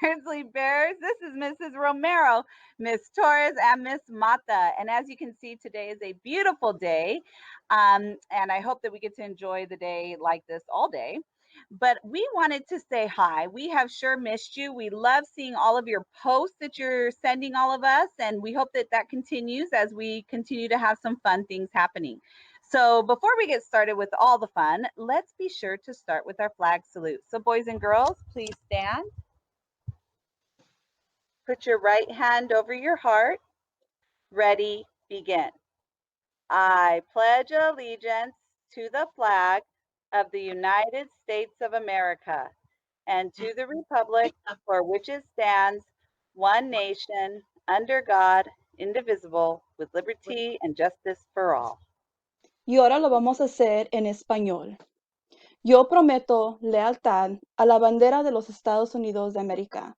Grizzly Bears. This is Mrs. Romero, Miss Torres, and Miss Mata. And as you can see, today is a beautiful day. And I hope that we get to enjoy the day like this all day. But we wanted to say hi. We have sure missed you. We love seeing all of your posts that you're sending all of us. And we hope that that continues as we continue to have some fun things happening. So before we get started with all the fun, let's be sure to start with our flag salute. So boys and girls, please stand. Put your right hand over your heart. Ready, begin. I pledge allegiance to the flag of the United States of America and to the republic for which it stands, one nation, under God, indivisible, with liberty and justice for all. Y ahora lo vamos a hacer en español. Yo prometo lealtad a la bandera de los Estados Unidos de América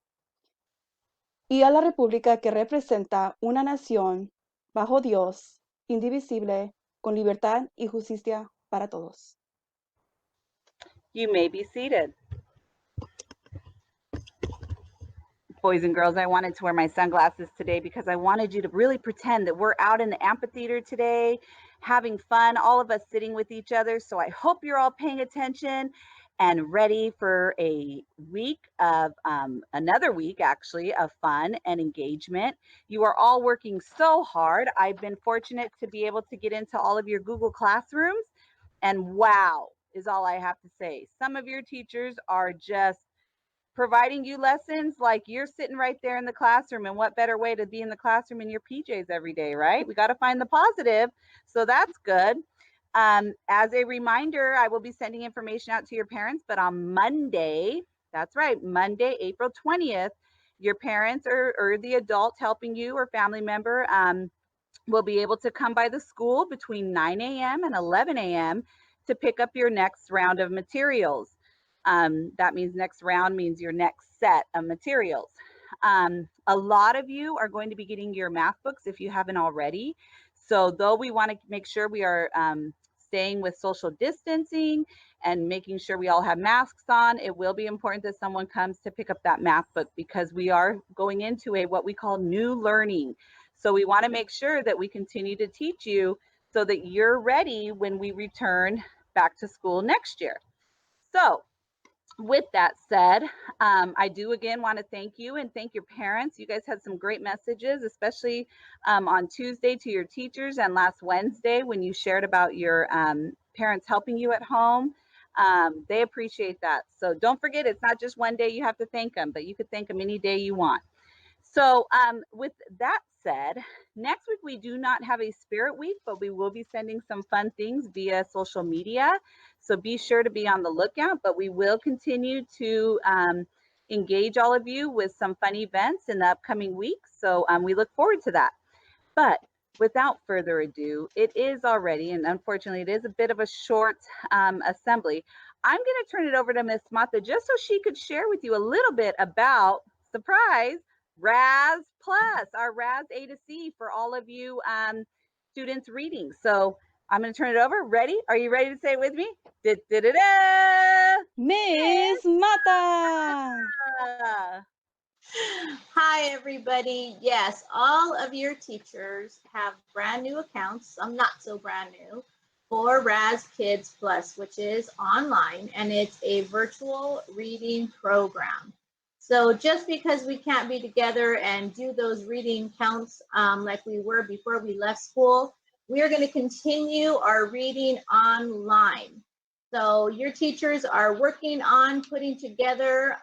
y a la república que representa una nación bajo Dios, indivisible, con libertad y justicia para todos. You may be seated. Boys and girls, I wanted to wear my sunglasses today because I wanted you to really pretend that we're out in the amphitheater today, having fun, all of us sitting with each other. So I hope you're all paying attention and ready for a week of another week actually of fun and engagement. You are all working so hard. I've been fortunate to be able to get into all of your Google Classrooms, and wow is all I have to say. Some of your teachers are just providing you lessons like you're sitting right there in the classroom. And what better way to be in the classroom in your PJs every day, right? We got to find the positive. So that's good. As a reminder, I will be sending information out to your parents, but on Monday, that's right, Monday, April 20th, your parents or the adult helping you or family member will be able to come by the school between 9 a.m. and 11 a.m. to pick up your next round of materials. That means next round means your next set of materials. A lot of you are going to be getting your math books if you haven't already. So though we want to make sure we are staying with social distancing and making sure we all have masks on, it will be important that someone comes to pick up that math book because we are going into a what we call new learning. So we want to make sure that we continue to teach you so that you're ready when we return back to school next year. So with that said, I do again want to thank you and thank your parents. You guys had some great messages, especially on Tuesday to your teachers and last Wednesday when you shared about your parents helping you at home. They appreciate that. So don't forget, it's not just one day you have to thank them, but you could thank them any day you want. So, with that said, next week we do not have a spirit week, but we will be sending some fun things via social media. So be sure to be on the lookout, but we will continue to engage all of you with some fun events in the upcoming weeks. So we look forward to that. But without further ado, it is already, and unfortunately, it is a bit of a short assembly. I'm going to turn it over to Miss Mata just so she could share with you a little bit about, surprise, RAS Plus, our RAS A to C for all of you students reading. So I'm going to turn it over. Ready? Are you ready to say it with me? Da-da-da-da! Miss Mata! Hi, everybody. Yes, all of your teachers have brand new accounts, some not so brand new, for RAS Kids Plus, which is online and it's a virtual reading program. So just because we can't be together and do those reading counts like we were before we left school, we are going to continue our reading online. So your teachers are working on putting together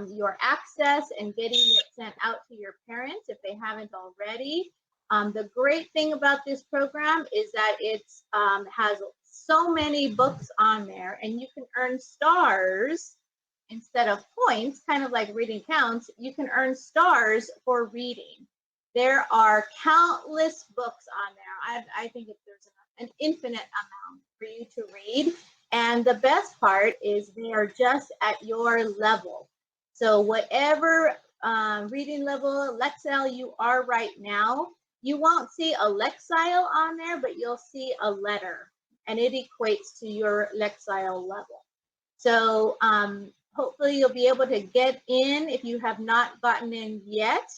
your access and getting it sent out to your parents if they haven't already. The great thing about this program is that it has so many books on there, and you can earn stars instead of points, kind of like reading counts. You can earn stars for reading. There are countless books on there. I think there's an infinite amount for you to read. And the best part is they are just at your level. So whatever reading level, Lexile you are right now, you won't see a Lexile on there, but you'll see a letter, and it equates to your Lexile level. So hopefully you'll be able to get in if you have not gotten in yet.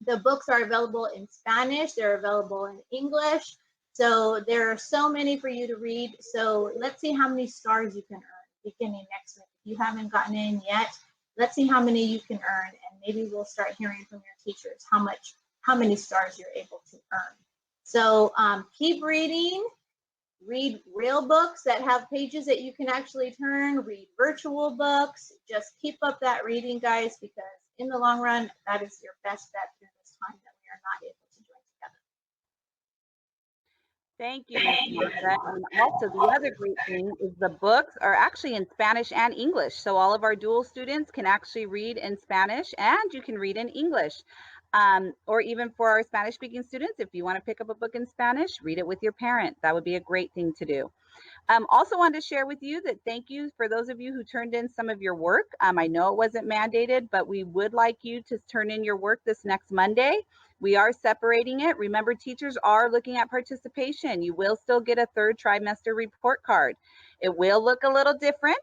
The books are available in Spanish, they're available in English. So there are so many for you to read. So let's see how many stars you can earn beginning next week. If you haven't gotten in yet, let's see how many you can earn, and maybe we'll start hearing from your teachers how many stars you're able to earn. So keep reading. Read real books that have pages that you can actually turn. Read virtual books. Just keep up that reading, guys, because in the long run, that is your best bet through this time that we are not able to join together. Thank you, Ms. Martha. And also, the other great thing is the books are actually in Spanish and English. So all of our dual students can actually read in Spanish and you can read in English. Or even for our Spanish speaking students, if you want to pick up a book in Spanish, read it with your parent. That would be a great thing to do. Also wanted to share with you that thank you for those of you who turned in some of your work. I know it wasn't mandated, but we would like you to turn in your work this next Monday. We are separating it. Remember, teachers are looking at participation. You will still get a third trimester report card. It will look a little different,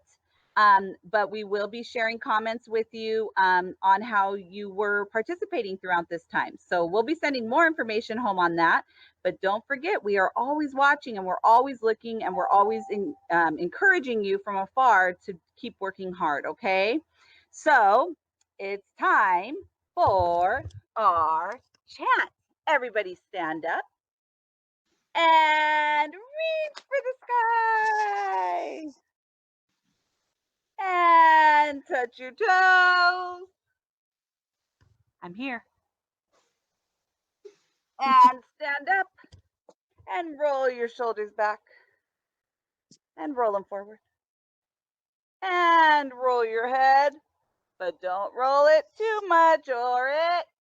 but we will be sharing comments with you on how you were participating throughout this time. So we'll be sending more information home on that. But don't forget, we are always watching and we're always looking and we're always encouraging you from afar to keep working hard, okay? So it's time for our chant. Everybody stand up and reach for the sky. And touch your toes. I'm here. And stand up and roll your shoulders back and roll them forward. And roll your head, but don't roll it too much or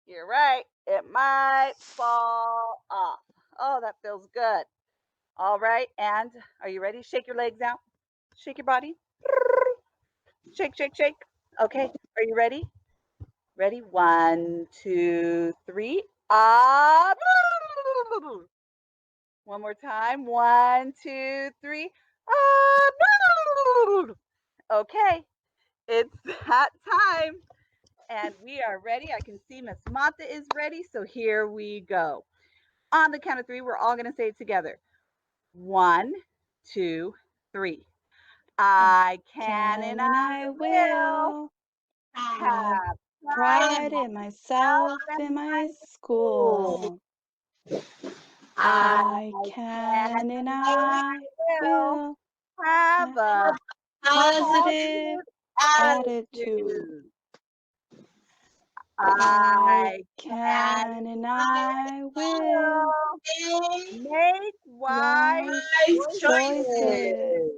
you're right, it might fall off. Oh, that feels good. All right, and are you ready? Shake your legs out. Shake your body. Shake, shake, shake. Okay, are you ready? Ready? 1, 2, 3. Up. One more time. 1, 2, 3. Up. Okay, it's that time. And we are ready. I can see Miss Mata is ready. So here we go. On the count of 3, we're all going to say it together. 1, 2, 3. I can and I will have pride in myself and my school. I can and I will have a positive attitude. I can and I will make wise choices.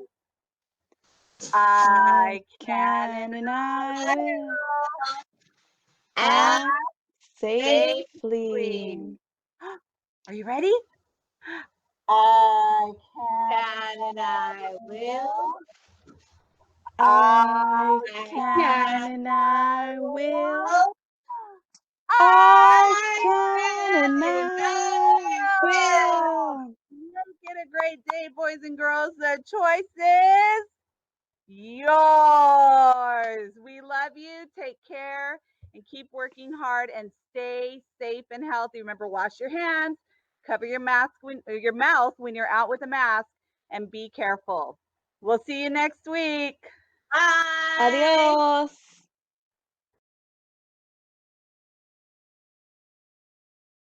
I can and I will And act safely. Are you ready? I can and I will. I can and I will. I can and I will. Make it a great day, boys and girls. The choice is yours. We love you. Take care and keep working hard and stay safe and healthy. Remember, wash your hands, cover your mouth when you're out with a mask, and be careful. We'll see you next week. Bye. Adios.